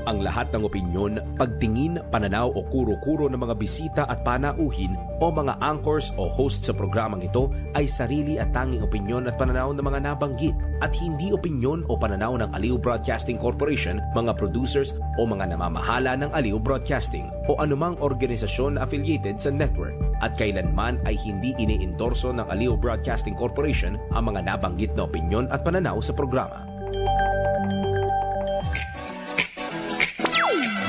Ang lahat ng opinyon, pagtingin, pananaw o kuro-kuro ng mga bisita at panauhin o mga anchors o host sa programang ito ay sarili at tanging opinyon at pananaw ng mga nabanggit at hindi opinyon o pananaw ng Aliw Broadcasting Corporation, mga producers o mga namamahala ng Aliw Broadcasting o anumang organisasyon na affiliated sa network at kailanman ay hindi iniendorso ng Aliw Broadcasting Corporation ang mga nabanggit na opinyon at pananaw sa programa.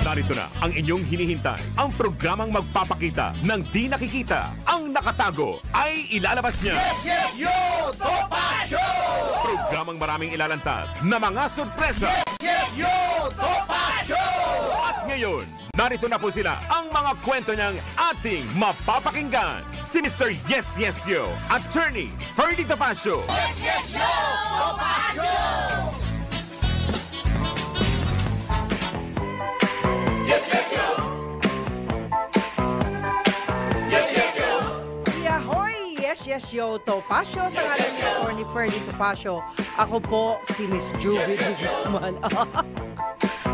Narito na ang inyong hinihintay. Ang programang magpapakita ng di nakikita. Ang nakatago ay ilalabas niya. Yes, yes, yo! Topa Show! Programang maraming ilalantad na mga sorpresa. Yes, yes, yo! Topa Show! At ngayon, narito na po sila ang mga kwento niyang ating mapapakinggan. Si Mr. Yes, Yes, Yo, Attorney Ferdy Topacio. Yes, yes, yo! Topa Show! Yes, yes, yo! Yes, yes, yo! Yahoy! Yes, yes, yo! Topacio sa ngalan ni Attorney Ferdy Topacio. Ako po si Miss Juby Guzman.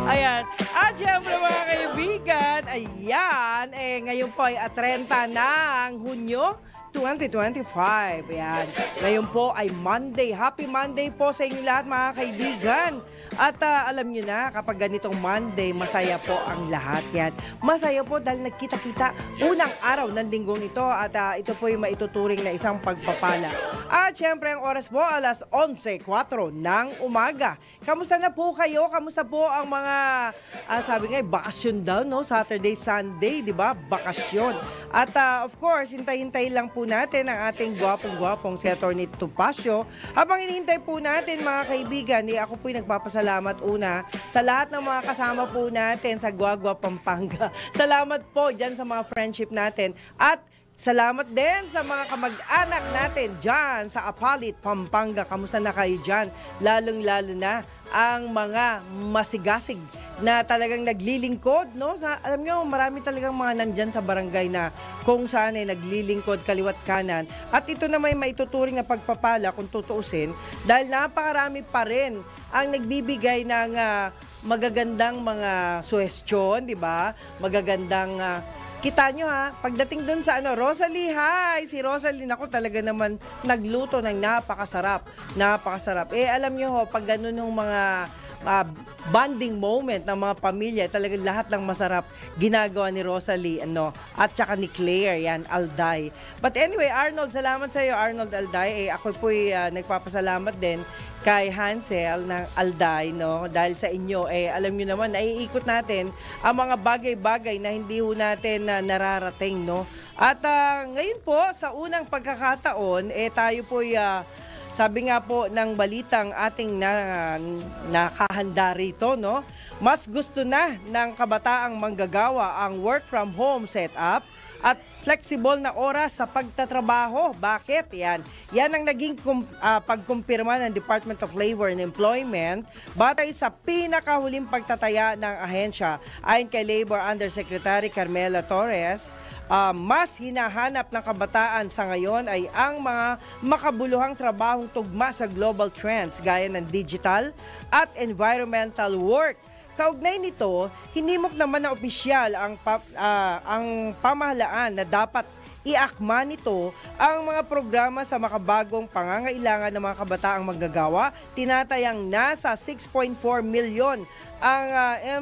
Ayan. At syempre mga kaibigan, ayan, ngayon po ay 30 ng Hunyo 2025. Ayan. Ngayon po ay Monday. Happy Monday po sa inyo lahat mga kaibigan. At alam nyo na, kapag ganitong Monday, masaya po ang lahat. Yan. Masaya po dahil nagkita-kita unang araw ng linggong ito at ito po yung maituturing na isang pagpapala. At syempre ang oras po, alas 11:04 ng umaga. Kamusta na po kayo? Kamusta po ang mga, sabi nga, bakasyon daw, no? Saturday, Sunday, di ba? Bakasyon. At of course, hintay-hintay lang po natin ang ating gwapong-gwapong si Atty. Topacio. Habang hinihintay po natin mga kaibigan, ako po'y nagpapasalamat una sa lahat ng mga kasama po natin sa Guagua, Pampanga. Salamat po dyan sa mga friendship natin. At salamat din sa mga kamag-anak natin dyan sa Apalit, Pampanga. Kamusta na kayo dyan? Lalong-lalo na ang mga masigasig na talagang naglilingkod, no? Alam nyo, marami talagang mga nandyan sa barangay na kung saan ay naglilingkod kaliwat kanan. At ito na may maituturing na pagpapala kung tutuusin dahil napakarami pa rin ang nagbibigay ng magagandang mga suhestyon, di ba? Magagandang kita nyo ha, pagdating dun sa Rosalie, hi! Si Rosalie, ako talaga naman nagluto ng napakasarap. Napakasarap. Alam nyo ho, pag ganun yung mga bonding moment ng mga pamilya, talagang lahat ng masarap ginagawa ni Rosalie, at saka ni Claire, yan, Alday. But anyway, Arnold, salamat sa iyo, Arnold Alday. Ako po'y nagpapasalamat din kay Hansel ng Alday, no? Dahil sa inyo, alam nyo naman, naiikot natin ang mga bagay-bagay na hindi ho natin nararating, no? At ngayon po, sa unang pagkakataon, tayo po'y sabi nga po ng balitang ating nakahanda rito, no? Mas gusto na ng kabataang manggagawa ang work from home setup at flexible na oras sa pagtatrabaho. Bakit? Yan ang naging pagkumpirma ng Department of Labor and Employment batay sa pinakahuling pagtataya ng ahensya. Ayon kay Labor Undersecretary Carmela Torres, mas hinahanap ng kabataan sa ngayon ay ang mga makabuluhang trabahong tugma sa global trends gaya ng digital at environmental work. Kaugnay nito, hinimok naman na opisyal ang pamahalaan na dapat iakma nito ang mga programa sa makabagong pangangailangan ng mga kabataang manggagawa. Tinatayang nasa 6.4 milyon ang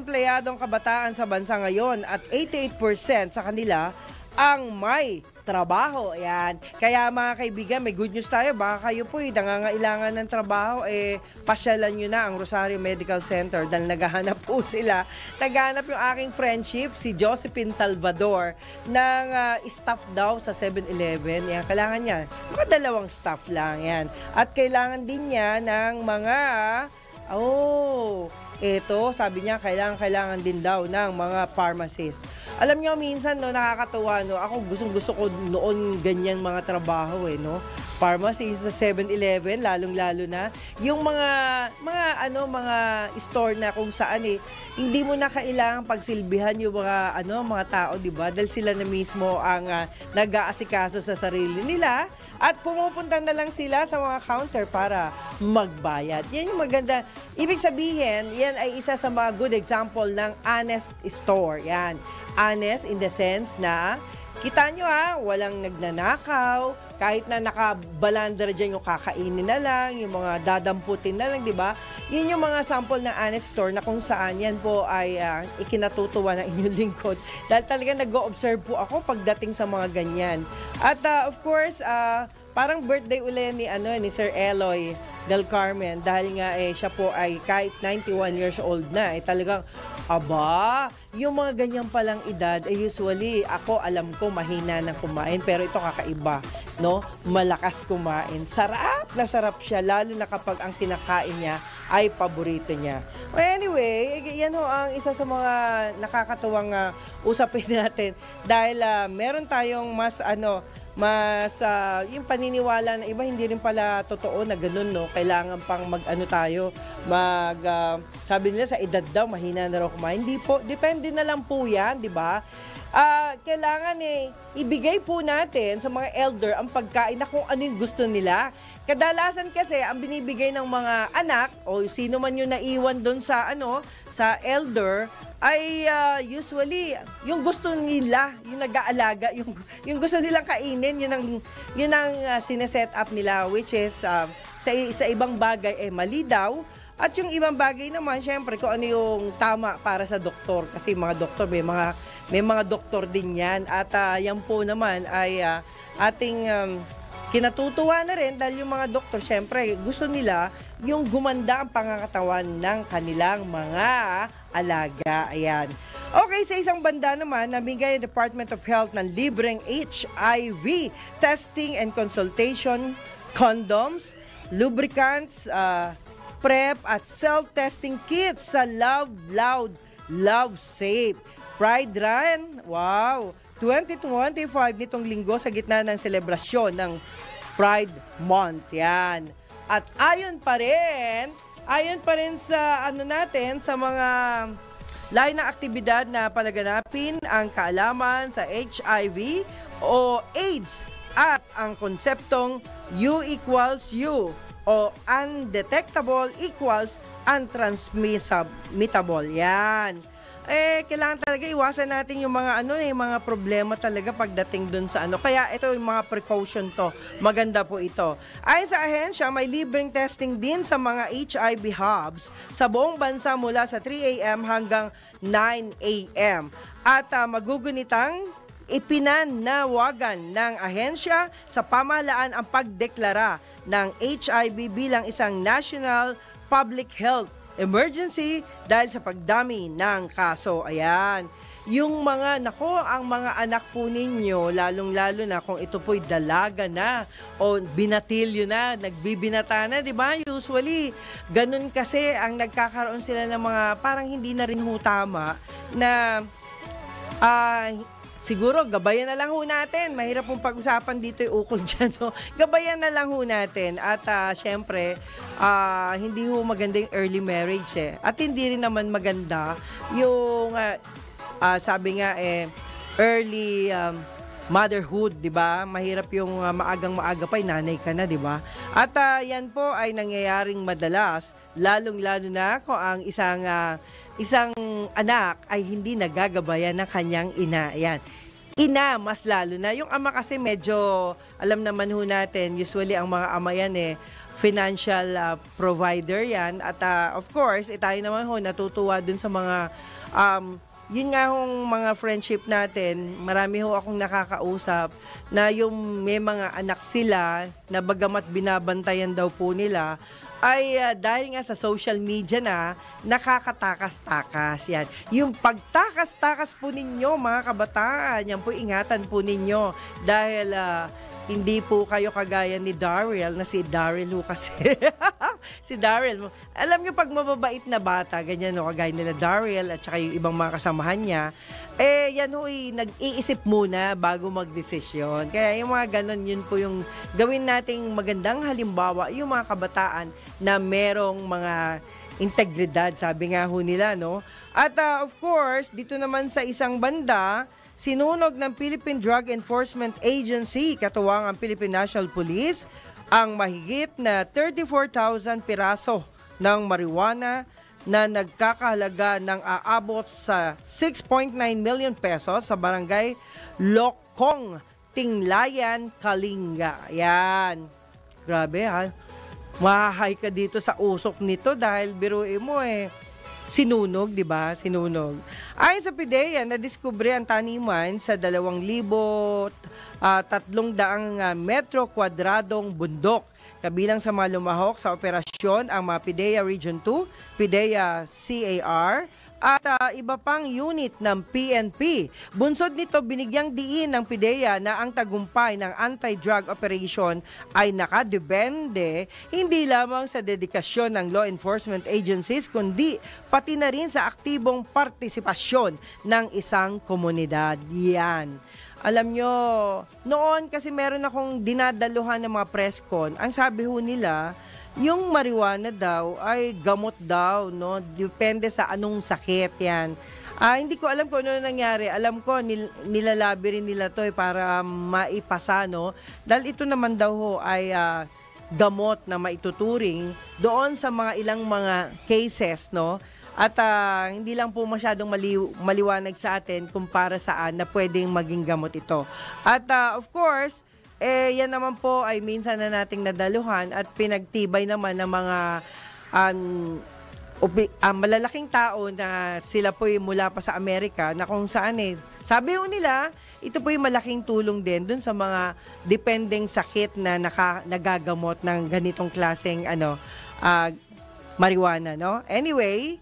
empleyadong kabataan sa bansa ngayon at 88% sa kanila ang may trabaho. Ayan. Kaya mga kaibigan, may good news tayo. Baka kayo po nangangailangan ng trabaho, pasyalan nyo na ang Rosario Medical Center dahil naghahanap po sila. Naghahanap yung aking friendship, si Josephine Salvador, ng staff daw sa 7-Eleven. Ayan, kailangan niya. Mga 2 staff lang. Ayan. At kailangan din niya ng mga ito, sabi niya, kailangan din daw ng mga pharmacist. Alam niyo, minsan, nakakatuwa, ako gustong-gusto ko noon ganyan mga trabaho, no? pharmacy, sa 7-Eleven, lalong-lalo na. Yung mga store na kung saan hindi mo na kailangang pagsilbihan yung mga tao, di ba? Dahil sila na mismo ang nag-aasikaso sa sarili nila at pumupunta na lang sila sa mga counter para magbayad. Yan yung maganda. Ibig sabihin, yan ay isa sa mga good example ng honest store. Yan. Honest in the sense na kita nyo walang nagnanakaw, kahit na nakabalandra dyan yung kakainin na lang, yung mga dadamputin na lang, di ba? Yun yung mga sample ng honest store na kung saan yan po ay ikinatutuwa ng inyong lingkod. Dahil talaga nag-o-observe po ako pagdating sa mga ganyan. At of course, parang birthday uli ni Sir Eloy Del Carmen dahil nga siya po ay kahit 91 years old na, talagang yung mga ganyan palang edad, usually, ako alam ko mahina ng kumain, pero ito kakaiba, no? Malakas kumain. Sarap na sarap siya, lalo na kapag ang kinakain niya ay paborito niya. Well, anyway, yan ho ang isa sa mga nakakatuwang usapin natin dahil meron tayong mas yung paniniwala na iba hindi rin pala totoo na ganun, no? Kailangan pang sabi nila sa edad daw mahina na raw kumain. Hindi po, depende na lang po yan, di ba? Kailangan ibigay po natin sa mga elder ang pagkain na kung ano yung gusto nila. Kadalasan kasi ang binibigay ng mga anak o sino man yung naiwan doon sa elder ay usually yung gusto nila, yung nag-aalaga, yung gusto nilang kainin, yun ang sineset up nila, which is sa ibang bagay mali daw. At yung ibang bagay naman, syempre, kung ano yung tama para sa doktor. Kasi mga doktor, may mga doktor din yan. At yan po naman ay ating kinatutuwa na rin dahil yung mga doktor, syempre, gusto nila yung gumanda ang pangangatawan ng kanilang mga alaga. Ayan. Okay, sa isang banda naman, namigay ang Department of Health ng libreng HIV testing and consultation, condoms, lubricants, PrEP at self-testing kits sa Love Loud, Love Safe. Pride Run, wow, 2025 nitong linggo sa gitna ng selebrasyon ng Pride Month. Yan. At ayon pa rin sa sa mga lain ng aktibidad na palaganapin ang kaalaman sa HIV o AIDS at ang konseptong U equals U o undetectable equals untransmittable. Yan. Kailangan talaga iwasan natin yung mga mga problema talaga pagdating dun sa Kaya ito yung mga precaution to. Maganda po ito. Ayon sa ahensya, may libreng testing din sa mga HIV hubs sa buong bansa mula sa 3 a.m. hanggang 9 a.m. At magugunitang ipinanawagan ng ahensya sa pamahalaan ang pagdeklara ng HIV bilang isang national public health emergency dahil sa pagdami ng kaso. Ayan. Yung ang mga anak po ninyo, lalong-lalo na kung ito po'y dalaga na o binatilyo na, nagbibinata na, di ba? Usually, ganun kasi ang nagkakaroon sila ng mga parang hindi na rin tama na siguro, gabayan na lang ho natin. Mahirap pong pag-usapan dito yung ukol dyan. No? Gabayan na lang ho natin. At syempre, hindi ho maganda yung early marriage At hindi rin naman maganda yung, sabi nga early motherhood, di ba? Mahirap yung maagang-maaga pa, nanay ka na, di ba? At yan po ay nangyayaring madalas, lalong-lalo na kung ang isang anak ay hindi nagagabayan ng kanyang ina. Ayan. Ina, mas lalo na. Yung ama kasi medyo, alam naman ho natin, usually ang mga ama yan financial provider yan. At of course, tayo naman ho, natutuwa dun sa mga, yun nga hong mga friendship natin, marami ho akong nakakausap na yung may mga anak sila na bagamat binabantayan daw po nila, ay dahil nga sa social media na nakakatakas-takas yan. Yung pagtakas-takas po ninyo mga kabataan, yan po ingatan po ninyo dahil hindi po kayo kagaya ni Daryl na si Daryl ho kasi. Si Daryl, alam niyo pag mababait na bata, ganyan no, kagaya nila Daryl at saka yung ibang mga kasamahan niya, yan ho nag-iisip muna bago magdesisyon. Kaya yung mga ganon, yun po yung gawin nating magandang halimbawa, yung mga kabataan na merong mga integridad, sabi nga ho nila, no? At of course, dito naman sa isang banda, sinunog ng Philippine Drug Enforcement Agency, katuwang ang Philippine National Police, ang mahigit na 34,000 piraso ng marijuana na nagkakahalaga ng aabot sa 6.9 million pesos sa barangay Lokong, Tinglayan, Kalinga. Yan. Grabe ha. Mahahay ka dito sa usok nito dahil biruin mo sinunog, di ba? Sinunog. Ayon sa PIDEA, nadiskubre ang taniman sa 2,300 metro kwadradong bundok. Kabilang sa mga lumahok sa operasyon ang mga PIDEA Region 2, PIDEA CAR, at iba pang unit ng PNP. Bunsod nito, binigyang diin ng PIDEA na ang tagumpay ng anti-drug operation ay nakadepende hindi lamang sa dedikasyon ng law enforcement agencies, kundi pati na rin sa aktibong partisipasyon ng isang komunidad. Yan. Alam nyo, noon kasi meron akong dinadaluhan ng mga press con. Ang sabi ho nila, yung marijuana daw ay gamot daw, no? Depende sa anong sakit yan. Hindi ko alam kung ano nangyari. Alam ko, nilalabi rin nila to para maipasa, no? Dahil ito naman daw ho ay gamot na maituturing doon sa mga ilang mga cases, no? At hindi lang po masyadong maliwanag sa atin kung para saan na pwedeng maging gamot ito. At of course, yan naman po ay minsan na nating nadaluhan at pinagtibay naman ng mga malalaking tao na sila po mula pa sa Amerika na kung saan sabi ho nila, ito po yung malaking tulong din dun sa mga dependeng sakit na nagagamot ng ganitong klaseng marijuana, no? Anyway,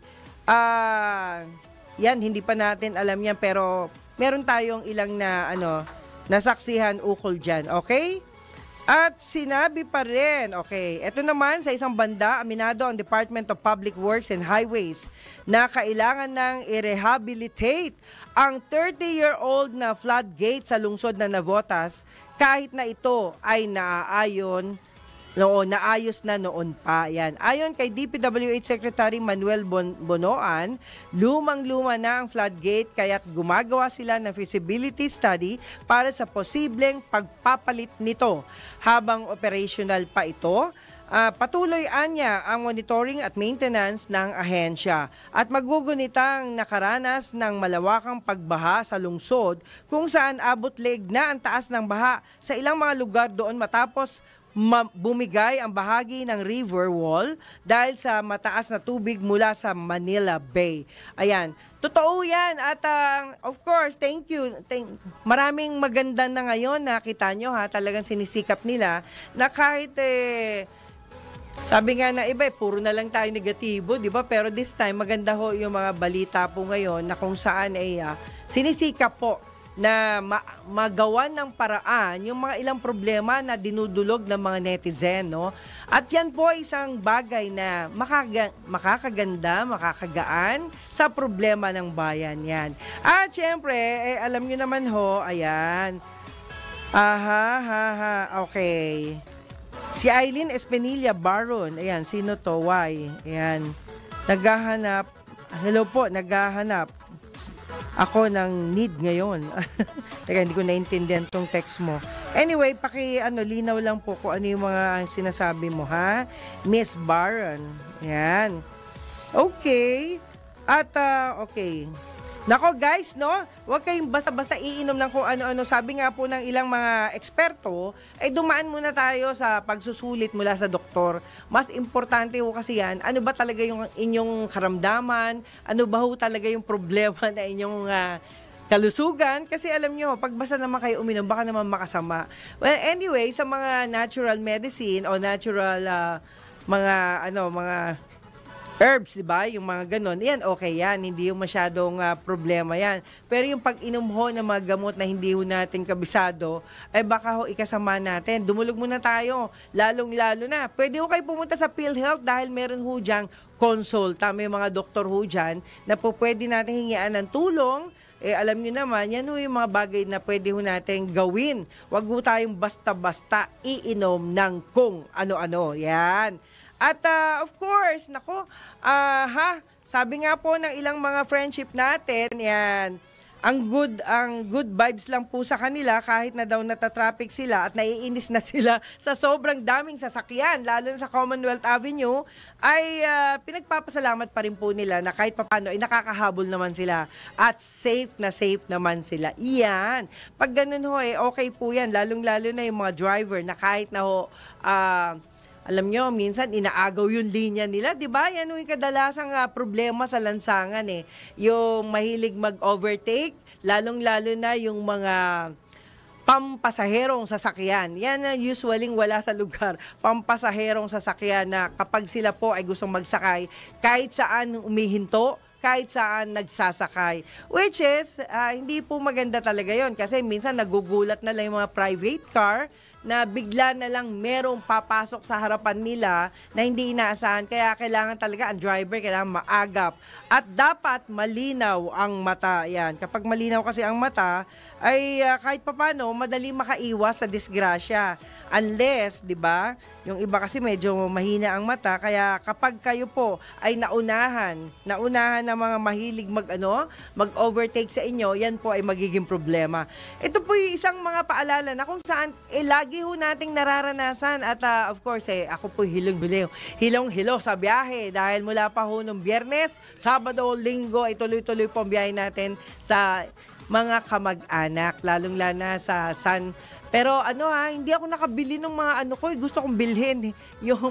yan, hindi pa natin alam yan pero meron tayong ilang na nasaksihan ukol dyan, okay? At sinabi pa rin, okay, ito naman sa isang banda, aminado ang Department of Public Works and Highways na kailangan ng i-rehabilitate ang 30-year-old na floodgate sa lungsod na Navotas kahit na ito ay naayos na noon pa. Yan. Ayon kay DPWH Secretary Manuel Bonoan, lumang-luma na ang floodgate kaya't gumagawa sila ng feasibility study para sa posibleng pagpapalit nito. Habang operational pa ito, patuloy anya ang monitoring at maintenance ng ahensya at magugunitang nakaranas ng malawakang pagbaha sa lungsod kung saan abot leeg na ang taas ng baha sa ilang mga lugar doon matapos bumigay ang bahagi ng river wall dahil sa mataas na tubig mula sa Manila Bay. Ayan. Totoo yan. At of course, thank you. Maraming maganda na ngayon na kita nyo ha. Talagang sinisikap nila na kahit sabi nga na iba, puro na lang tayo negatibo, di ba? Pero this time, maganda ho yung mga balita po ngayon na kung saan sinisikap po na magawan ng paraan yung mga ilang problema na dinudulog ng mga netizen, no? At yan po isang bagay na makakaganda, makakagaan sa problema ng bayan yan. At syempre, alam nyo naman ho, ayan. Okay. Si Eileen Espinilla Baron, ayan, sino to? Why? Ayan. Naghahanap ako ng need ngayon. Teka, hindi ko naintindihan tong text mo. Anyway, linaw lang po kung ano yung mga sinasabi mo, ha? Miss Baron. Yan. Okay. At, okay. Nako guys, no? Huwag kayong basta-basta iinom ng kung ano-ano. Sabi nga po ng ilang mga eksperto, dumaan muna tayo sa pagsusulit mula sa doktor. Mas importante ho kasi yan, ano ba talaga yung inyong karamdaman? Ano ba ho talaga yung problema na inyong kalusugan? Kasi alam nyo, pag basta naman kayo uminom, baka naman makasama. Well, anyway, sa mga natural medicine o natural mga herbs, di ba? Yung mga ganon. Yan, okay yan. Hindi yung masyadong problema yan. Pero yung pag-inom ho ng mga gamot na hindi ho natin kabisado, ay baka ho ikasama natin. Dumulog muna tayo. Lalong-lalo na. Pwede ho kayo pumunta sa PhilHealth dahil meron ho dyang consulta. May mga doktor ho dyan na po pwede natin hingian ng tulong. Alam nyo naman, yan ho yung mga bagay na pwede ho natin gawin. Huwag ho tayong basta-basta iinom ng kung ano-ano. Yan. At of course, sabi nga po ng ilang mga friendship natin, yan, ang good vibes lang po sa kanila kahit na daw natatraffic sila at naiinis na sila sa sobrang daming sasakyan, lalo na sa Commonwealth Avenue, ay pinagpapasalamat pa rin po nila na kahit papano ay nakakahabol naman sila at safe naman sila. Iyan. Pag ganun ho, okay po yan, lalong-lalo na yung mga driver na kahit na ho, alam nyo, minsan inaagaw yung linya nila, di ba? Yan yung kadalasang problema sa lansangan Yung mahilig mag-overtake, lalong-lalo na yung mga pampasaherong sasakyan. Yan usually wala sa lugar. Pampasaherong sasakyan na kapag sila po ay gustong magsakay, kahit saan umihinto, kahit saan nagsasakay. Which is, hindi po maganda talaga yon kasi minsan nagugulat na lang yung mga private car na bigla na lang merong papasok sa harapan nila na hindi inaasahan. Kaya kailangan talaga ang driver, kailangan maagap. At dapat malinaw ang mata. Yan. Kapag malinaw kasi ang mata, ay kahit papano, madali makaiwas sa disgrasya. Unless, di ba, yung iba kasi medyo mahina ang mata, kaya kapag kayo po ay naunahan ng mga mahilig mag-overtake sa inyo, yan po ay magiging problema. Ito po yung isang mga paalala na kung saan lagi ho nating nararanasan at of course, ako po hilong-hilo sa biyahe dahil mula pa ho nung Biyernes, Sabado, Linggo, ay tuloy-tuloy po ang biyahe natin sa mga kamag-anak, lalong-lana sa Pero hindi ako nakabili ng mga gusto kong bilhin. Yung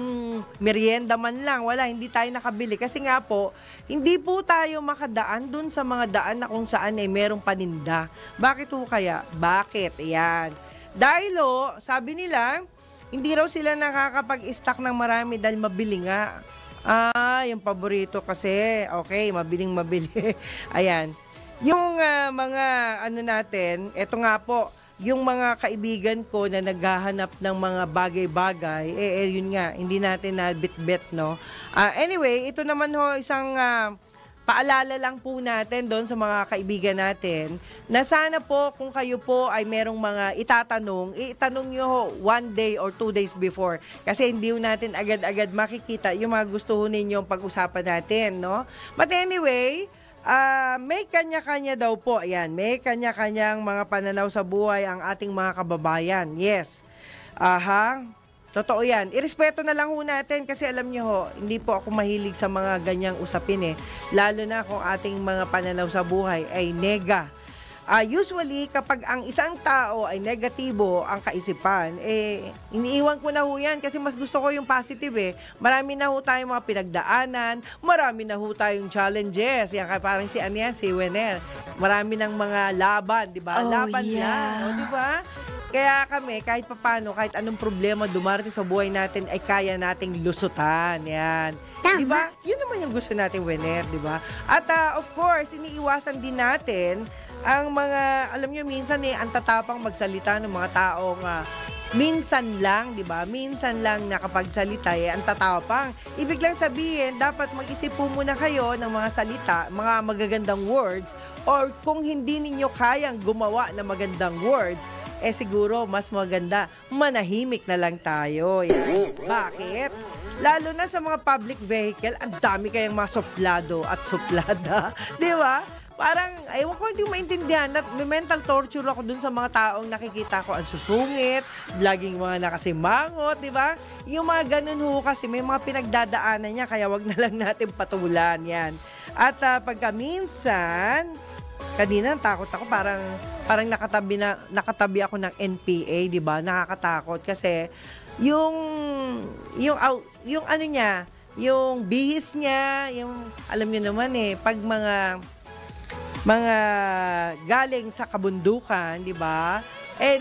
merienda man lang, wala, hindi tayo nakabili. Kasi nga po, hindi po tayo makadaan dun sa mga daan na kung saan merong paninda. Bakit ho kaya? Bakit? Ayan. Dahil sabi nila, hindi raw sila nakakapag-stock ng marami dahil mabili nga. Yung paborito kasi, okay, mabiling-mabili. Ayan. Yung mga natin, eto nga po, yung mga kaibigan ko na naghahanap ng mga bagay-bagay, yun nga, hindi natin na bit-bit, no? Anyway, ito naman ho, isang paalala lang po natin doon sa mga kaibigan natin, na sana po kung kayo po ay merong mga itanong nyo ho 1 day or 2 days before. Kasi hindi natin agad-agad makikita yung mga gusto ho ninyong pag-usapan natin, no? But anyway, may kanya-kanya daw po. Ayan, may kanya-kanyang mga pananaw sa buhay ang ating mga kababayan. Yes. Totoo yan. Irespeto na lang ho natin kasi alam nyo ho, hindi po ako mahilig sa mga ganyang usapin Lalo na kung ating mga pananaw sa buhay ay nega. Usually, kapag ang isang tao ay negatibo ang kaisipan, iniiwan ko na ho yan kasi mas gusto ko yung positive Marami na ho tayong mga pinagdaanan, marami na ho tayong challenges. Yan, parang si Wenel. Marami ng mga laban, di ba? Laban lang, di ba? Kaya kami, kahit papano, kahit anong problema dumarating sa buhay natin, ay kaya nating lusutan. Yan. Di ba? Yun naman yung gusto natin, Wenel, di ba? At of course, iniiwasan din natin ang mga, alam nyo, minsan ang tatapang magsalita ng mga taong minsan lang, di ba? Minsan lang nakapagsalita ang tatapang. Ibig lang sabihin, dapat mag-isip po muna kayo ng mga salita, mga magagandang words, or kung hindi ninyo kayang gumawa ng magandang words, siguro mas maganda, manahimik na lang tayo. Yan. Bakit? Lalo na sa mga public vehicle, ang dami kayang mga suplado at suplada. Di ba? Parang, ewan ko, hindi maintindihan. May mental torture ako dun sa mga taong nakikita ko ang susungit, laging mga nakasimangot, di ba? Yung mga ganun ho kasi, may mga pinagdadaanan niya, kaya wag na lang natin patulan yan. At pagka minsan, kanina takot ako, parang nakatabi ako ng NPA, di ba? Nakakatakot kasi yung ano niya, yung bihis niya, yung alam niyo naman pag mga galing sa kabundukan, di ba?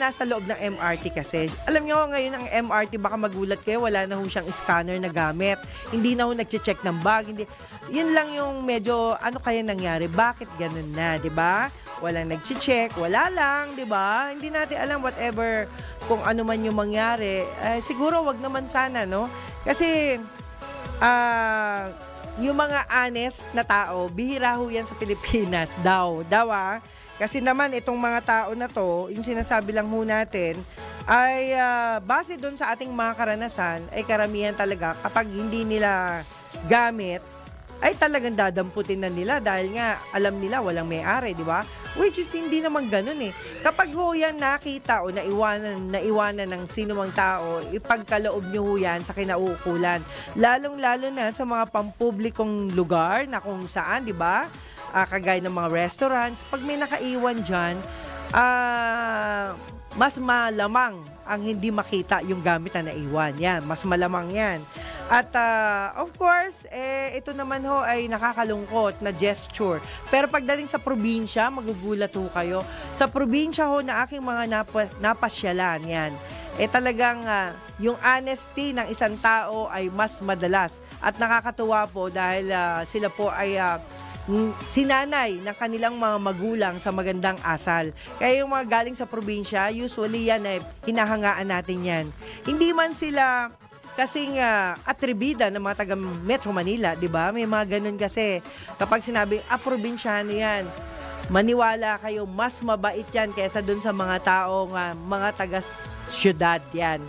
nasa loob ng MRT kasi. Alam nyo, ngayon ang MRT, baka magulat kayo, wala na ho siyang scanner na gamit. Hindi na ho nagche-check ng bag. Hindi. Yun lang yung medyo, ano kaya nangyari? Bakit ganun na, di ba? Walang nagche-check, wala lang, di ba? Hindi natin alam whatever, kung ano man yung mangyari. Siguro, wag naman sana, no? Kasi, yung mga honest na tao, bihira ho yan sa Pilipinas. Daw Kasi naman, itong mga tao na to, yung sinasabi lang ho natin, ay base doon sa ating mga karanasan, ay karamihan talaga, kapag hindi nila gamit, ay talagang dadamputin na nila dahil nga alam nila walang may-ari, di ba? Which is hindi naman ganun eh. Kapag ho yan nakita o naiwanan ng sino mang tao, ipagkaloob nyo ho yan sa kinauukulan. Lalong-lalo na sa mga pampublikong lugar na kung saan, di ba? Kagaya ng mga restaurants, pag may nakaiwan dyan, mas malamang ang hindi makita yung gamit na naiwan. Yan, mas malamang yan. At of course, ito naman ho ay nakakalungkot na gesture. Pero pagdating sa probinsya, magugulat ho kayo. Sa probinsya ho na aking mga napasyalan, yan. Talagang yung honesty ng isang tao ay mas madalas. At nakakatuwa po dahil sila po ay sinanay ng kanilang mga magulang sa magandang asal. Kaya yung mga galing sa probinsya, usually yan ay hinahangaan natin yan. Hindi man sila kasing atribida ng mga taga Metro Manila, di ba? May mga ganun kasi. Kapag sinabing, probinsyano yan, maniwala kayo, mas mabait yan kaysa dun sa mga taong mga taga-syudad yan.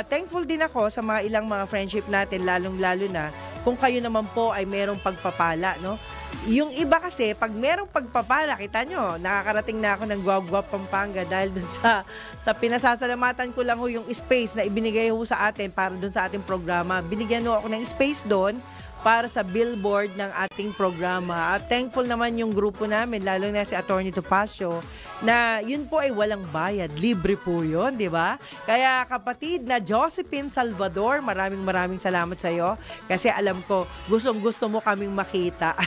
Thankful din ako sa mga ilang mga friendship natin, lalong-lalo na kung kayo naman po ay merong pagpapala, no? Yung iba kasi, pag merong pagpapala, kita nyo, nakakarating na ako ng Guagua, Pampanga dahil dun sa pinasasalamatan ko lang ho yung space na ibinigay ho sa atin para dun sa ating programa. Binigyan ho ako ng space doon para sa billboard ng ating programa. At thankful naman yung grupo namin, lalo na si Atty. Topacio, na yun po ay walang bayad. Libre po yun, di ba? Kaya kapatid na Josephine Salvador, maraming salamat sa iyo kasi alam ko, gustong-gusto mo kaming makita.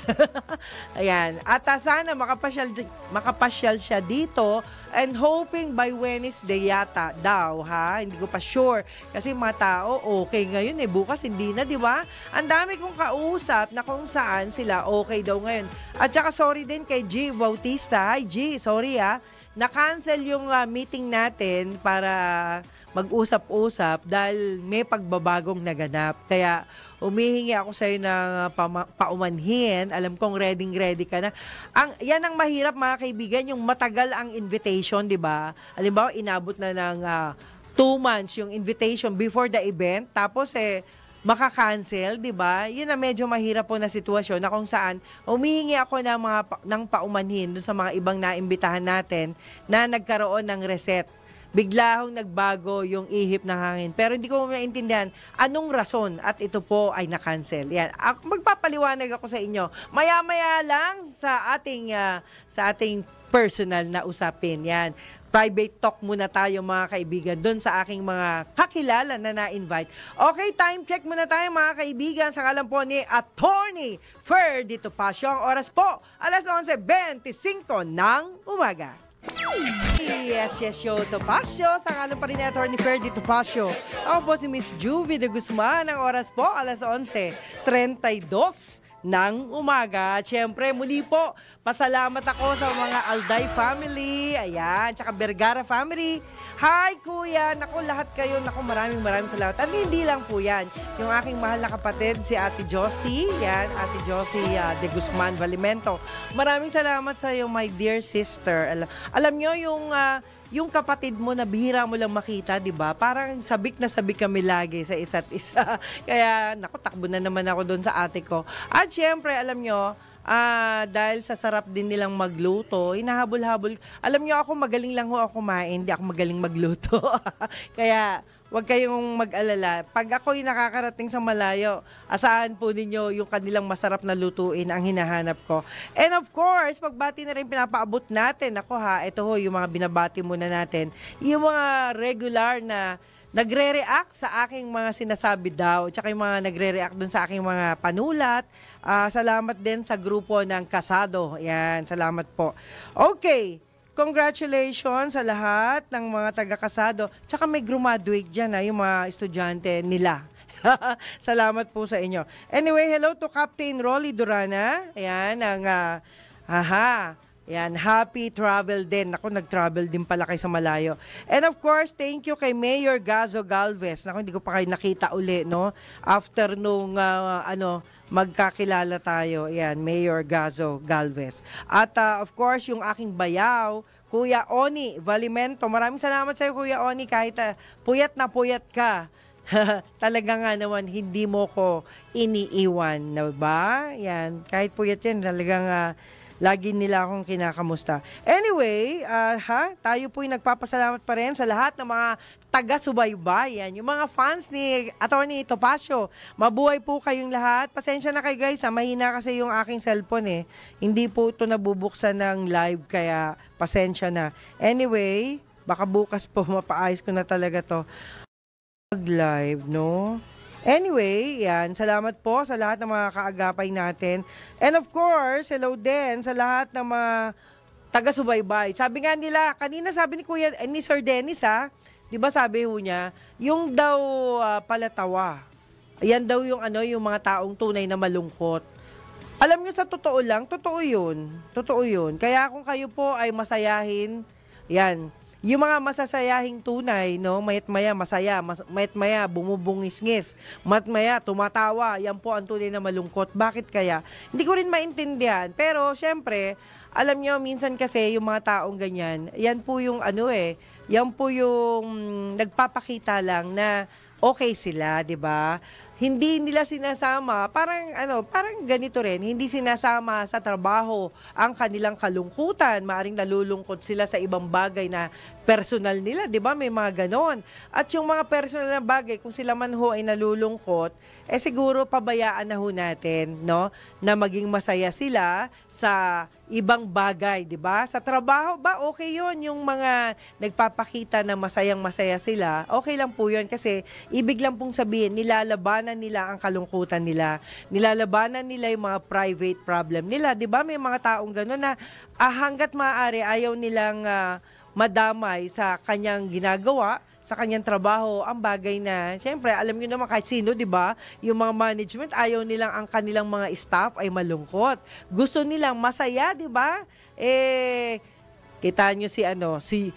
Ayan. At sana makapasyal siya dito and hoping by Wednesday yata daw, ha? Hindi ko pa sure. Kasi mga tao, okay ngayon bukas hindi na, di ba? Ang dami kong kausap na kung saan sila okay daw ngayon. At saka sorry din kay G. Bautista. Hi G, sorry na-cancel yung meeting natin para mag-usap-usap dahil may pagbabagong naganap. Kaya umihingi ako sa iyo ng paumanhin. Alam kong ready ka na. Yan ang mahirap mga kaibigan, yung matagal ang invitation, di ba? Halimbawa, inabot na ng 2 months yung invitation before the event. Tapos maka-cancel, 'di ba? Yun na medyo mahirap po na sitwasyon na kung saan humihingi ako ng paumanhin dun sa mga ibang naimbitahan natin na nagkaroon ng reset. Bigla hong nagbago yung ihip ng hangin. Pero hindi ko maintindihan anong rason at ito po ay na-cancel. Yan. Magpapaliwanag ako sa inyo. Maya-maya lang sa ating personal na usapin. Yan. Private talk muna tayo mga kaibigan doon sa aking mga kakilala na na-invite. Okay, time check muna tayo mga kaibigan sa ngalan po ni Atty. Ferdy Topacio. Ang oras po, alas 11:25 ng umaga. Yes, yo, Topacio. Sa ngalan pa rin ni Atty. Ferdy Topacio. Ako po si Miss Juvie de Guzman. Ang oras po, alas 11:32 ng umaga. At syempre, muli po, pasalamat ako sa mga Alday family, ayan, tsaka Vergara family. Hi, kuya! Naku, lahat kayo, naku, maraming salamat. At hindi lang po yan, yung aking mahal na kapatid, si Ate Josie, yan, Ate Josie de Guzman Valimento. Maraming salamat sa iyo, my dear sister. Alam nyo, yung kapatid mo na bihira mo lang makita, di ba? Parang sabik na sabik kami lagi sa isa't isa. Kaya, naku, takbo na naman ako doon sa ate ko. At syempre, alam nyo, dahil sa sarap din nilang magluto, hinahabol-habol. Alam nyo, ako magaling lang ako kumain, hindi ako magaling magluto. Kaya, huwag kayong mag-alala. Pag ako'y nakakarating sa malayo, asahan po ninyo yung kanilang masarap na lutuin ang hinahanap ko. And of course, pagbati na rin pinapaabot natin. Ako ito ho, yung mga binabati muna natin. Yung mga regular na nagre-react sa aking mga sinasabi daw, tsaka yung mga nagre-react dun sa aking mga panulat. Salamat din sa grupo ng Kasado. Yan, salamat po. Okay. congratulations sa lahat ng mga taga-kasado. Tsaka may graduate dyan, yung mga estudyante nila. Salamat po sa inyo. Anyway, hello to Captain Rolly Durana. Ayan, Yan, happy travel din. Ako, nag-travel din pala kayo sa malayo. And of course, thank you kay Mayor Gazo Galvez. Naku, hindi ko pa kayo nakita uli, no? After nung, magkakilala tayo. Yan, Mayor Gazo Galvez. At of course, yung aking bayaw, Kuya Oni Valimento. Maraming salamat sa iyo, Kuya Oni, kahit puyat na puyat ka. Talaga nga naman, hindi mo ko iniiwan, na ba? Yan, kahit puyat yan, talagang lagi nila akong kinakamusta. Anyway, tayo po'y nagpapasalamat pa rin sa lahat ng mga taga-subaybayan, yung mga fans ni Atty. Topacio. Mabuhay po kayong lahat. Pasensya na kayo guys, mahina kasi yung aking cellphone Hindi po ito nabubuksan ng live, kaya pasensya na. Anyway, baka bukas po mapaayos ko na talaga to. Mag-live, no? Anyway, yan. Salamat po sa lahat ng mga kaagapay natin. And of course, hello din sa lahat ng mga taga-subaybay. Sabi nga nila, kanina sabi ni Sir Dennis, di ba sabi ho niya, yung daw palatawa. Yan daw yung yung mga taong tunay na malungkot. Alam niyo, sa totoo lang, totoo yun. Totoo yun. Kaya kung kayo po ay masayahin, yan. Yung mga masasayahing tunay, no, mayat-maya masaya, mayat-maya bumubungis-ngis, mayat-maya tumatawa, yan po ang tunay na malungkot. Bakit kaya? Hindi ko rin maintindihan. Pero, syempre, alam nyo, minsan kasi yung mga taong ganyan, yan po yung yan po yung nagpapakita lang na okay sila, 'di ba? Hindi nila sinasama, parang ganito rin, hindi sinasama sa trabaho ang kanilang kalungkutan. Maaring nalulungkot sila sa ibang bagay na personal nila, 'di ba? May mga ganon. At yung mga personal na bagay, kung sila man ho ay nalulungkot, siguro pabayaan na ho natin, no? Na maging masaya sila sa ibang bagay, 'di ba? Sa trabaho ba okay 'yon, yung mga nagpapakita na masayang-masaya sila. Okay lang po 'yon kasi ibig lang pong sabihin nilalabanan nila ang kalungkutan nila. Nilalabanan nila yung mga private problem nila, 'di ba? May mga taong gano'n na hangga't maaari ayaw nilang madamay sa kanyang ginagawa, sa kanyang trabaho, ang bagay na, syempre, alam niyo naman kahit sino, di ba? Yung mga management, ayaw nilang ang kanilang mga staff ay malungkot. Gusto nilang masaya, di ba? Kita nyo si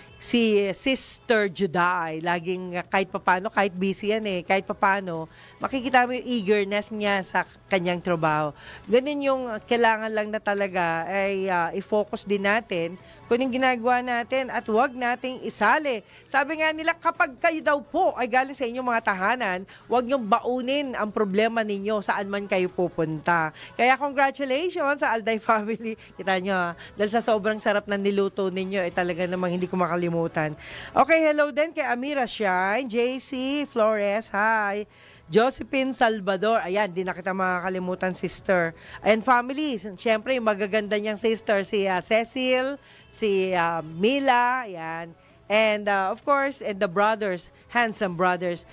Sister Juday, laging kahit papano, kahit busy yan kahit papano, makikita mo yung eagerness niya sa kanyang trabaho. Ganun yung kailangan lang na talaga ay i-focus din natin kung yung ginagawa natin at huwag nating isali. Sabi nga nila, kapag kayo daw po ay galing sa inyong mga tahanan, huwag niyong baunin ang problema ninyo saan man kayo pupunta. Kaya congratulations sa Alday family. Kita nyo, dahil sa sobrang sarap ng niluto ninyo, talaga namang hindi ko makalimutan. Okay, hello din kay Amira Shine, JC Flores, hi. Josephine Salvador, ayan, di na kita makakalimutan, sister. And family, syempre, yung magaganda niyang sister, si Cecil, si Mila, ayan. And of course, and the brothers, handsome brothers.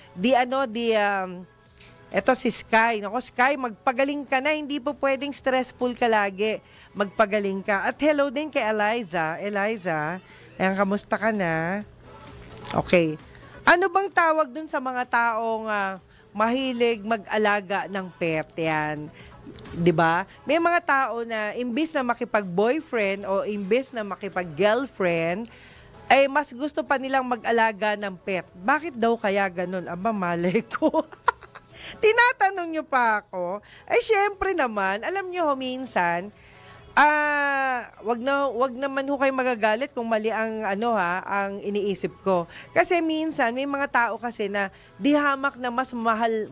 Eto si Sky. Nako, Sky, magpagaling ka na. Hindi po pwedeng stressful ka lagi. Magpagaling ka. At hello din kay Eliza. Eliza, ayan, kamusta ka na? Okay. Ano bang tawag dun sa mga taong mahilig mag-alaga ng pet? Yan. 'Di ba? May mga tao na imbis na makipag-boyfriend o imbis na makipag-girlfriend, ay mas gusto pa nilang mag-alaga ng pet. Bakit daw kaya ganun? Aba, malay ko. Tinatanong nyo pa ako. Ay, syempre naman, alam nyo minsan, wag naman ho kayo magagalit kung mali ang ang iniisip ko. Kasi minsan may mga tao kasi na di hamak na mas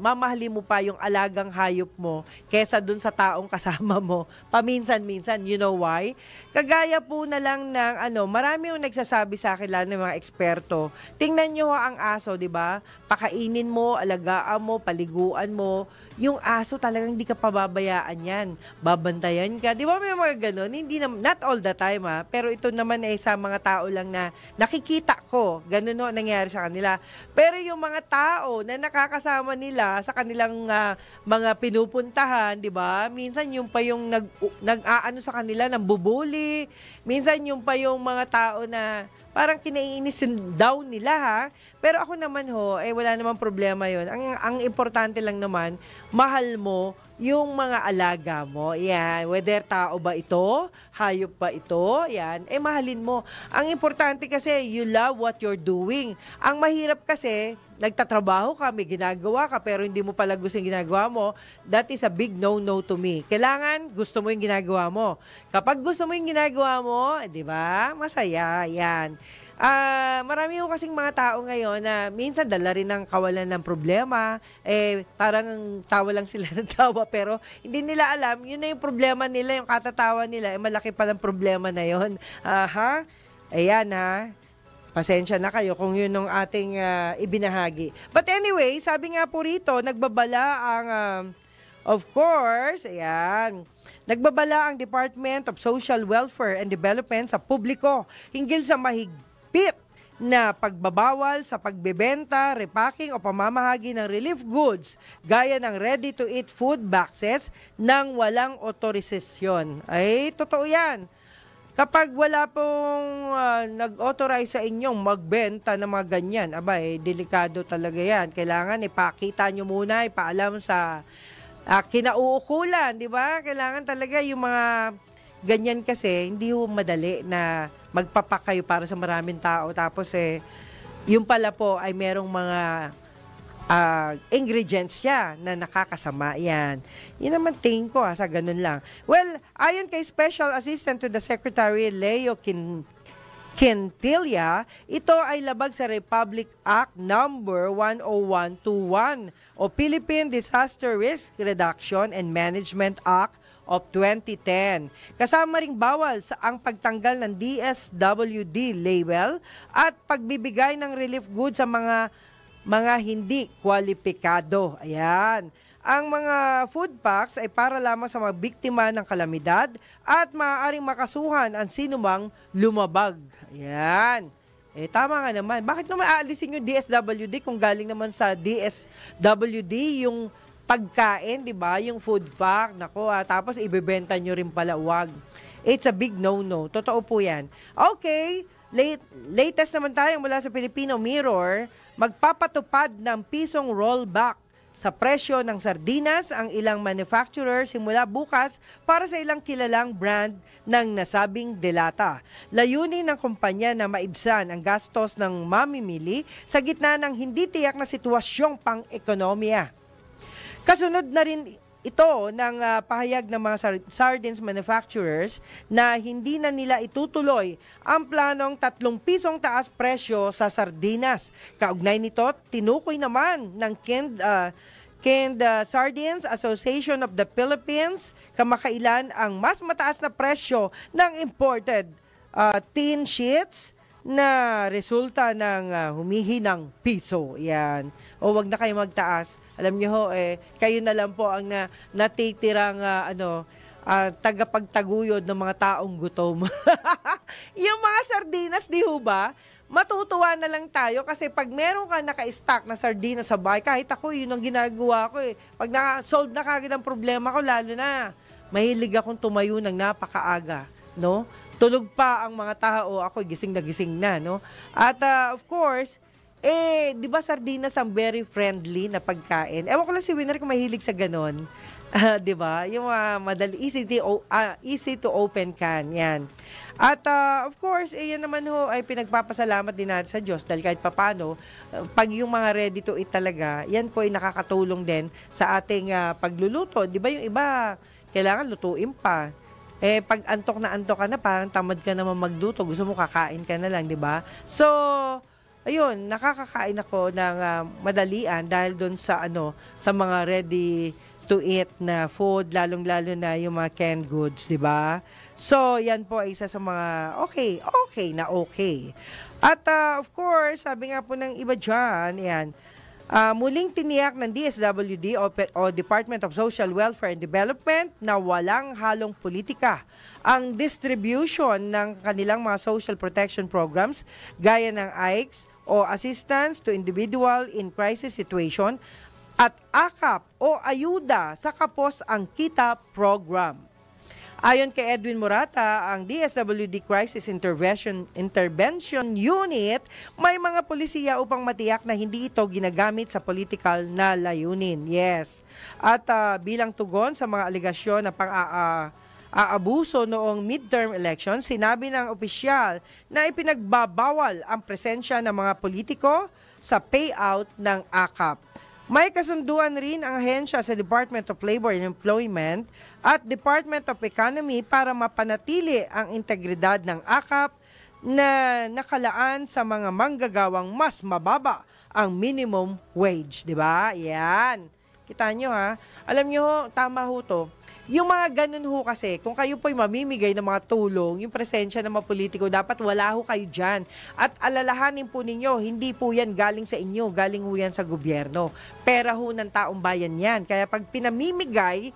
mamahalin mo pa yung alagang hayop mo kesa dun sa taong kasama mo. Paminsan-minsan, you know why? Kagaya po na lang ng marami yung nagsasabi sa akin lalo ng mga eksperto. Tingnan niyo ang aso, 'di ba? Pakainin mo, alagaan mo, paliguan mo. Yung aso talagang hindi ka pababayaan yan. Babantayan ka. Di ba may mga mga ganon, hindi na, not all the time pero ito naman ay sa mga tao lang na nakikita ko, ganon no, nangyari sa kanila. Pero yung mga tao na nakakasama nila sa kanilang mga pinupuntahan, di ba? Minsan yung pa yung nag-aano sa kanila, ng bubuli, minsan yung pa yung mga tao na parang kinaiinisin daw nila Pero ako naman wala namang problema yon. Ang importante lang naman, mahal mo yung mga alaga mo. Yan, whether tao ba ito, hayop ba ito, yan, mahalin mo. Ang importante kasi, you love what you're doing. Ang mahirap kasi, nagtatrabaho ka, may ginagawa ka, pero hindi mo pala gusto yung ginagawa mo, that is a big no-no to me. Kailangan, gusto mo yung ginagawa mo. Kapag gusto mo yung ginagawa mo, di ba, masaya, yan. Marami yung kasing mga tao ngayon na minsan dala rin ng kawalan ng problema, parang tawa lang sila ng tawa, pero hindi nila alam, yun na yung problema nila, yung katatawa nila, malaki palang problema na yun. Ayan pasensya na kayo kung yun ang ating ibinahagi. But anyway, sabi nga po rito, nagbabala ang, of course, nagbabala ang Department of Social Welfare and Development sa publiko hinggil sa mahigpit na pagbabawal sa pagbebenta, repacking o pamamahagi ng relief goods gaya ng ready-to-eat food boxes nang walang otorisasyon. Ay, totoo yan. Kapag wala pong nag-authorize sa inyong magbenta ng mga ganyan, delikado talaga yan. Kailangan ipakita nyo muna, ipaalam sa kinauukulan, di ba? Kailangan talaga yung mga ganyan kasi, hindi madali na magpapak kayo para sa maraming tao. Tapos yung pala po ay merong mga ingredients siya na nakakasama. Yan naman tingin ko sa ganun lang. Well, ayon kay Special Assistant to the Secretary Leo Quintilia, ito ay labag sa Republic Act number 10121 o Philippine Disaster Risk Reduction and Management Act of 2010. Kasama ring bawal sa ang pagtanggal ng DSWD label at pagbibigay ng relief goods sa mga hindi kwalipikado. Ayan. Ang mga food packs ay para lamang sa mga biktima ng kalamidad at maaaring makasuhan ang sinumang lumabag. Ayan. Tama nga naman. Bakit naman aalisin yung DSWD kung galing naman sa DSWD yung pagkain, di ba? Yung food pack. Nako, tapos ibebenta nyo rin pala, wag. It's a big no-no. Totoo po yan. Okay. Latest naman tayo mula sa Filipino Mirror, magpapatupad ng pisong rollback sa presyo ng sardinas ang ilang manufacturer simula bukas para sa ilang kilalang brand ng nasabing delata. Layunin ng kumpanya na maibsan ang gastos ng mamimili sa gitna ng hindi tiyak na sitwasyong pang-ekonomiya. Kasunod na rin ito ng pahayag ng mga sardines manufacturers na hindi na nila itutuloy ang planong 3 pisong taas presyo sa sardinas. Kaugnay nito, tinukoy naman ng Canned Sardines Association of the Philippines kamakailan ang mas mataas na presyo ng imported tin sheets na resulta ng humihinang piso. Yan. O wag na kayo magtaas. Alam niyo kayo na lang po ang natitirang tagapagtaguyod ng mga taong gutom. Yung mga sardinas, di ho ba? Matutuwa na lang tayo kasi pag meron ka naka-stock na sardinas sa bahay, kahit ako, yun ang ginagawa ko Pag na-solve na kagad ang problema ko, lalo na, mahilig akong tumayo ng napakaaga, no? Tulog pa ang mga tao, ako gising na, no? At of course, di ba sardinas ang very friendly na pagkain? Ewan ko lang si Winner kung mahilig sa ganon. Di ba? Yung madali, easy to open can. Yan. At of course, yan naman ay pinagpapasalamat din natin sa Diyos dahil kahit papano, pag yung mga ready to eat talaga, yan po ay nakakatulong din sa ating pagluluto. Di ba yung iba, kailangan lutuin pa. Pag antok ka na, parang tamad ka naman magluto. Gusto mo kakain ka na lang, di ba? So, ayun, nakakakain ako ng madalian dahil doon sa sa mga ready to eat na food, lalong-lalo na yung mga canned goods, di ba? So, yan po ay isa sa mga okay. At of course, sabi nga po ng iba dyan, yan, Muling tiniyak ng DSWD o Department of Social Welfare and Development na walang halong politika ang distribution ng kanilang mga social protection programs gaya ng AICS o Assistance to Individual in Crisis Situation at AKAP o Ayuda sa Kapos ang Kita Program. Ayon kay Edwin Morata, ang DSWD Crisis Intervention Unit, may mga polisiya upang matiyak na hindi ito ginagamit sa political na layunin. Yes. At bilang tugon sa mga aligasyon na aabuso noong midterm election, sinabi ng opisyal na ipinagbabawal ang presensya ng mga politiko sa payout ng AKAP. May kasunduan rin ang ahensya sa Department of Labor and Employment at Department of Economy para mapanatili ang integridad ng AKAP na nakalaan sa mga manggagawang mas mababa ang minimum wage, di ba? Yan. Kita nyo ha. Alam nyo, tama ho to. Yung mga ganun ho kasi, kung kayo po'y mamimigay ng mga tulong, yung presensya ng mga politiko, dapat wala ho kayo dyan. At alalahanin po ninyo, hindi po yan galing sa inyo, galing ho yan sa gobyerno. Pera ho ng taong bayan yan. Kaya pag pinamimigay,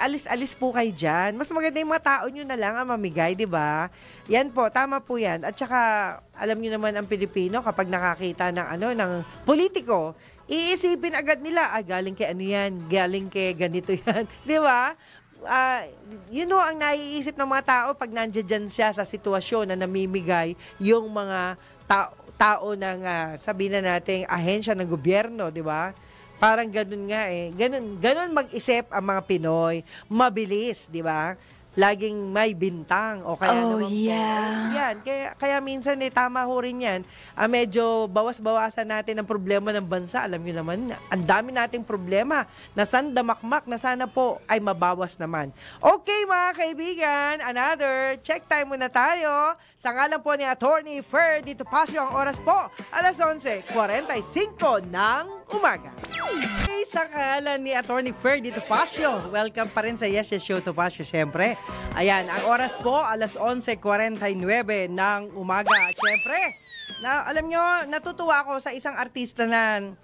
alis-alis po kayo dyan. Mas maganda yung mga tao nyo na lang ang mamigay, di ba? Yan po, tama po yan. At saka, alam nyo naman ang Pilipino, kapag nakakita ng politiko, iisipin agad nila, galing kay ano yan, galing kay ganito yan. Di ba? Yun ho ang naiisip ng mga tao pag nandiyan siya sa sitwasyon na namimigay yung mga tao ng sabihin na natin ahensya ng gobyerno, di ba? Parang ganun nga ganun mag-isip ang mga Pinoy, mabilis, di ba? Laging may bintang o kaya naman yan. Kaya minsan tama ho rin yan. Medyo bawas-bawasan natin ang problema ng bansa. Alam niyo naman, ang dami nating problema na sandamakmak na sana po ay mabawas naman. Okay mga kaibigan, another check time muna tayo. Sa ngalan po ni Attorney Ferdy Topacio, ang oras po, alas 11:45 ng umaga. Okay, sa ngalan ni Attorney Ferdy Topacio, welcome pa rin sa Yes Yes Show Topacio, syempre. Ayan, ang oras po, alas 11:49 ng umaga. At syempre, alam nyo, natutuwa ako sa isang artista na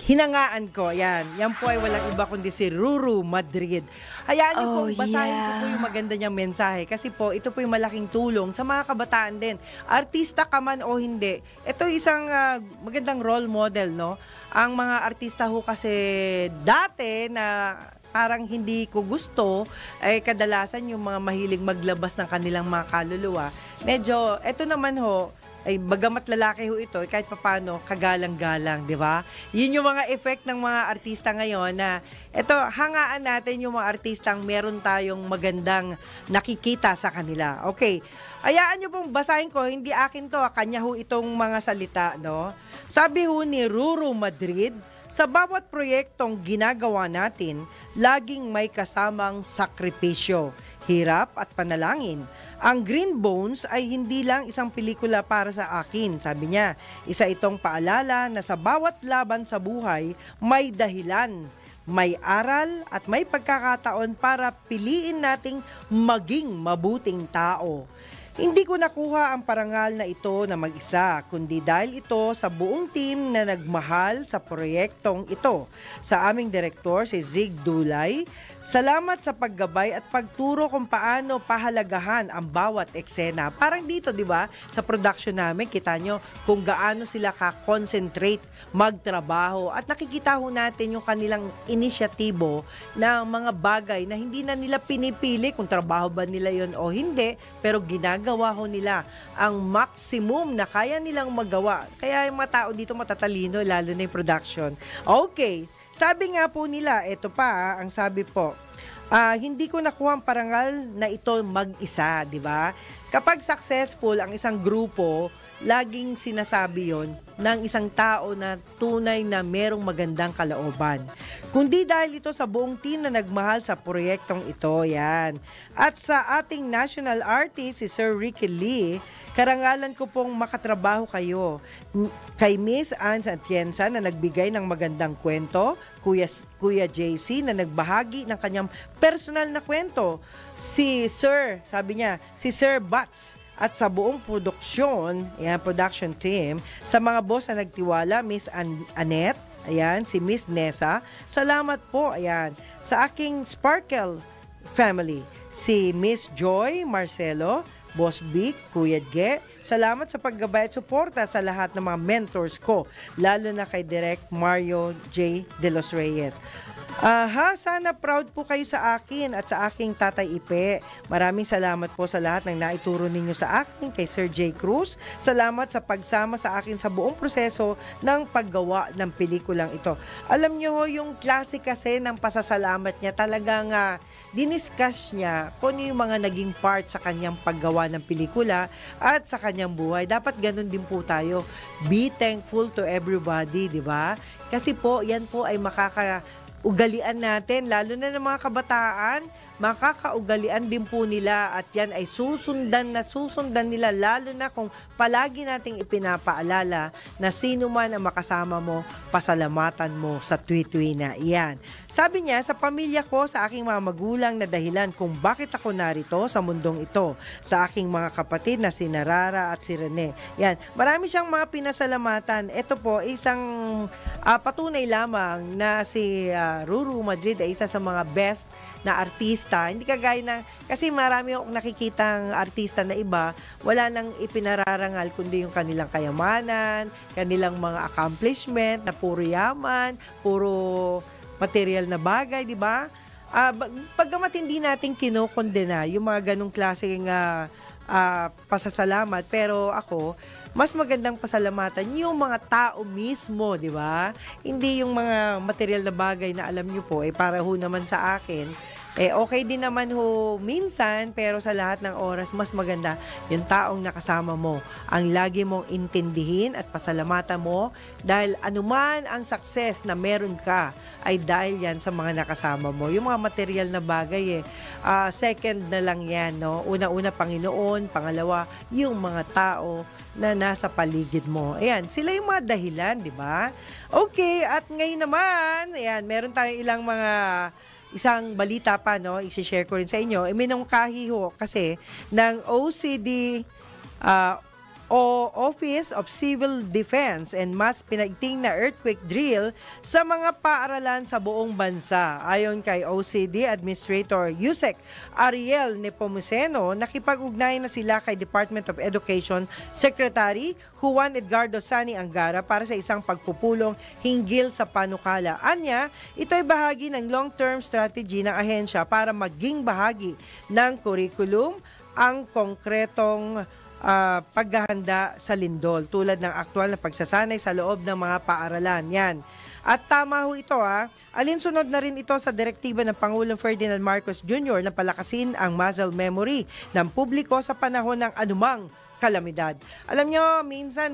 hinangaan ko. Yan po ay walang iba kundi si Ruru Madrid. Hayaan niyo po, basahin ko po yung maganda niyang mensahe. Kasi po, ito po yung malaking tulong sa mga kabataan din. Artista ka man o hindi, ito isang magandang role model, no? Ang mga artista ho kasi dati na parang hindi ko gusto, kadalasan yung mga mahilig maglabas ng kanilang mga kaluluwa. Medyo, eto naman ho, bagamat lalaki ho ito, kahit papano, kagalang-galang, di ba? Yun yung mga effect ng mga artista ngayon na, eto, hangaan natin yung mga artistang meron tayong magandang nakikita sa kanila. Okay, hayaan nyo pong basahin ko, hindi akin to, kanya ho itong mga salita, no? Sabi ho ni Ruru Madrid, sa bawat proyektong ginagawa natin, laging may kasamang sakripisyo, hirap at panalangin. Ang Green Bones ay hindi lang isang pelikula para sa akin, sabi niya. Isa itong paalala na sa bawat laban sa buhay, may dahilan, may aral at may pagkakataon para piliin nating maging mabuting tao. Hindi ko nakuha ang parangal na ito na mag-isa, kundi dahil ito sa buong team na nagmahal sa proyektong ito. Sa aming direktor, si Zig Dulay, salamat sa paggabay at pagturo kung paano pahalagahan ang bawat eksena. Parang dito, di ba? Sa production namin, kita nyo kung gaano sila ka-concentrate magtrabaho. At nakikita ho natin yung kanilang inisyatibo na mga bagay na hindi na nila pinipili kung trabaho ba nila yon o hindi, pero ginagawa ho nila ang maximum na kaya nilang magawa. Kaya yung mga tao dito matatalino, lalo na yung production. Okay. Sabi nga po nila, ito pa, ang sabi po, hindi ko nakuha ang parangal na ito mag-isa, di ba? Kapag successful ang isang grupo, laging sinasabi yon ng isang tao na tunay na merong magandang kalooban. Kundi dahil ito sa buong team na nagmahal sa proyektong ito, yan. At sa ating national artist, si Sir Ricky Lee, karangalan ko pong makatrabaho kayo. Kay Miss Anne Atienza na nagbigay ng magandang kwento, Kuya JC na nagbahagi ng kanyang personal na kwento, si Sir, sabi niya, si Sir Bats, at sa buong production team, sa mga boss na nagtiwala, Miss Annette, Ayan, si Miss Nessa. Salamat po, ayan, sa aking Sparkle family. Si Miss Joy Marcelo, Boss Vic, Kuya Ge. Salamat sa paggabay at suporta sa lahat ng mga mentors ko, lalo na kay Direk Mario J. De Los Reyes. Sana proud po kayo sa akin at sa aking Tatay Ipe. Maraming salamat po sa lahat ng naituro ninyo sa akin, kay Sir J. Cruz. Salamat sa pagsama sa akin sa buong proseso ng paggawa ng pelikulang ito. Alam nyo ho, yung klase kasi ng pasasalamat niya, talagang diniscuss niya kung yung mga naging part sa kanyang paggawa ng pelikula at sa kanyang buhay. Dapat ganun din po tayo. Be thankful to everybody, di ba? Kasi po, yan po ay ugalian natin, lalo na ng mga kabataan, makakaugalian din po nila at yan ay susundan nila, lalo na kung palagi nating ipinapaalala na sino man ang makasama mo, pasalamatan mo sa tuwi-tuwi na iyan. Sabi niya, sa pamilya ko, sa aking mga magulang na dahilan kung bakit ako narito sa mundong ito, sa aking mga kapatid na si Narara at si Rene. Yan, marami siyang mga pinasalamatan. Ito po, isang patunay lamang na si Ruru Madrid ay isa sa mga best na artista. Hindi kagaya ng, kasi marami akong nakikitang artista na iba, wala nang ipinararangal kundi yung kanilang kayamanan, kanilang mga accomplishment na puro yaman, puro material na bagay, di ba? Pagkamat hindi natin kinokondena yung mga ganong klaseng pasasalamat, pero ako, mas magandang pasalamatan yung mga tao mismo, di ba? Hindi yung mga material na bagay na alam nyo po, para ho naman sa akin, okay din naman ho minsan, pero sa lahat ng oras, mas maganda yung taong nakasama mo. Ang lagi mong intindihin at pasalamatan mo dahil anuman ang success na meron ka ay dahil yan sa mga nakasama mo. Yung mga material na bagay, second na lang yan, no? Una-una, Panginoon. Pangalawa, yung mga tao na nasa paligid mo. Ayan, sila yung mga dahilan, di ba? Okay, at ngayon naman, ayan, meron tayong isang balita pa, no? I-share ko rin sa inyo. Minungkahi ho kasi ng OCD o Office of Civil Defense and Mass Pinagting na earthquake drill sa mga paaralan sa buong bansa. Ayon kay OCD Administrator Yusek Ariel Nepomuceno, nakipag-ugnay na sila kay Department of Education Secretary Juan Edgardo Sani Angara para sa isang pagpupulong hinggil sa panukala. Anya, ito ay bahagi ng long-term strategy ng ahensya para maging bahagi ng curriculum ang konkretong paghahanda sa lindol tulad ng aktual na pagsasanay sa loob ng mga paaralan. Yan. At tama ho ito alinsunod na rin ito sa direktiba ng Pangulong Ferdinand Marcos Jr. na palakasin ang muscle memory ng publiko sa panahon ng anumang kalamidad. Alam nyo, minsan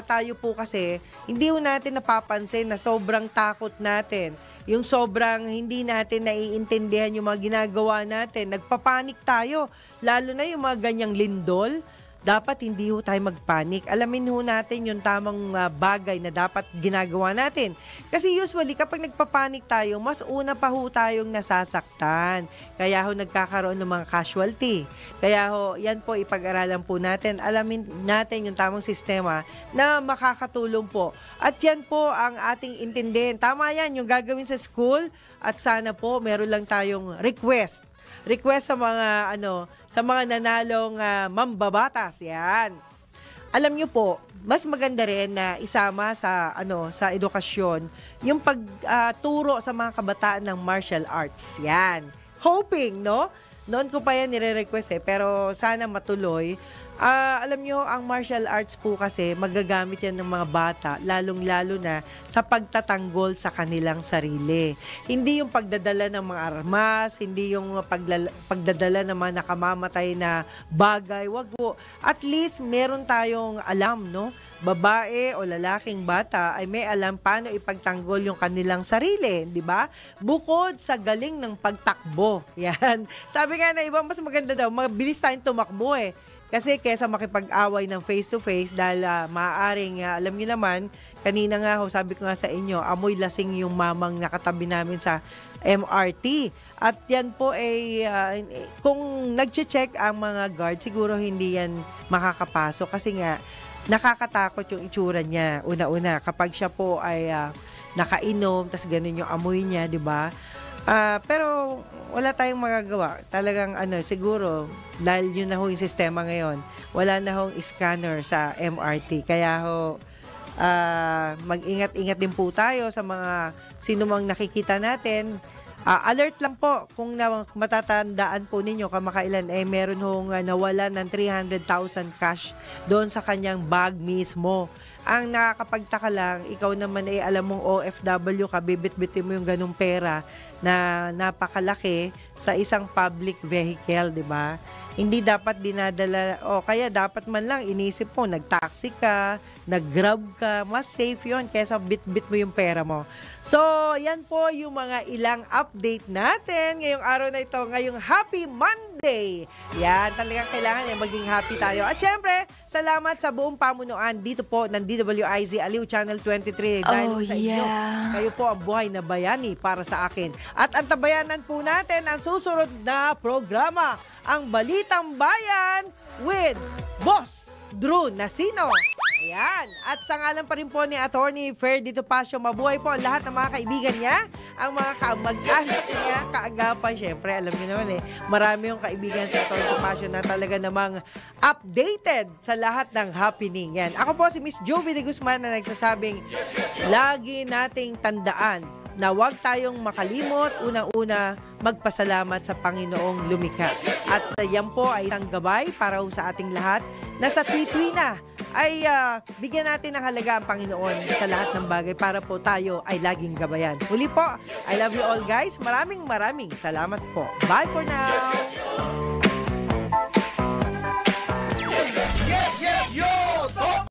tayo po kasi hindi natin napapansin na sobrang takot natin. Yung sobrang hindi natin naiintindihan yung mga ginagawa natin. Nagpapanik tayo. Lalo na yung mga ganyang lindol. Dapat hindi ho tayo magpanik. Alamin ho natin yung tamang bagay na dapat ginagawa natin. Kasi usually kapag nagpapanik tayo, mas una pa ho tayong nasasaktan. Kaya ho nagkakaroon ng mga casualty. Kaya ho, yan po ipag-aralan po natin. Alamin natin yung tamang sistema na makakatulong po. At yan po ang ating intindihin. Tama yan, yung gagawin sa school. At sana po meron lang tayong request sa mga sa mga nanalong mambabatas. Yan. Alam niyo po, mas maganda rin na isama sa sa edukasyon yung pagturo sa mga kabataan ng martial arts. Yan. Hoping, no? Noon ko pa yan nire-request pero sana matuloy. Alam nyo, ang martial arts po kasi magagamit yan ng mga bata, lalong-lalo na sa pagtatanggol sa kanilang sarili. Hindi yung pagdadala ng mga armas, hindi yung pagdadala ng mga nakamamatay na bagay. Wag po. At least meron tayong alam, no? Babae o lalaking bata ay may alam paano ipagtanggol yung kanilang sarili, di ba? Bukod sa galing ng pagtakbo. Yan. Sabi nga na iba, mas maganda daw, mabilis tayong tumakbo Kasi kesa makipag-away ng face-to-face dahil maaaring, alam niyo naman, kanina nga sabi ko nga sa inyo, amoy lasing yung mamang nakatabi namin sa MRT. At yan po kung nag-check ang mga guard, siguro hindi yan makakapasok kasi nga nakakatakot yung itsura niya. Una-una, kapag siya po ay nakainom, tas ganun yung amoy niya, di ba? Pero wala tayong magagawa. Talagang siguro, dahil yun na ho yung sistema ngayon, wala na hong scanner sa MRT. Kaya ho, mag-ingat-ingat din po tayo sa mga sino mang nakikita natin. Alert lang po kung matatandaan po ninyo kamakailan meron hong nawala ng 300,000 cash doon sa kanyang bag mismo. Ang nakakapagtaka lang, ikaw naman alam mong OFW ka, bibit-bitin mo yung ganung pera na napakalaki sa isang public vehicle, di ba? Hindi dapat dinadala, kaya dapat man lang inisip mo, nag-taxi ka, nag-grab ka, mas safe yon kaysa bit-bit mo yung pera mo. So, yan po yung mga ilang update natin ngayong araw na ito, ngayong Happy Monday. Yan, talagang kailangan maging happy tayo. At syempre, salamat sa buong pamunuan dito po ng DWIZ Aliw Channel 23. Dahil sa inyo, kayo po ang buhay na bayani para sa akin. At ang tabayanan po natin ang susunod na programa, ang Balitang Bayan with Boss Drew Nasino. Ayan. At sa ngalan pa rin po ni Attorney Ferdy Topacio, mabuhay po ang lahat ng mga kaibigan niya, ang mga kamag-anak niya, kaagapan. Siyempre, alam niyo naman marami yung kaibigan sa Attorney Topacio na talaga namang updated sa lahat ng happening. Yan. Ako po si Miss Jovi de Guzman na nagsasabing, lagi nating tandaan na huwag tayong makalimot, unang-una, magpasalamat sa Panginoong lumikha. At yan po ay isang gabay para sa ating lahat na sa tuwi-tuwi na ay bigyan natin ng halaga ang Panginoon sa lahat ng bagay para po tayo ay laging gabayan. Muli po, I love you all guys. Maraming salamat po. Bye for now!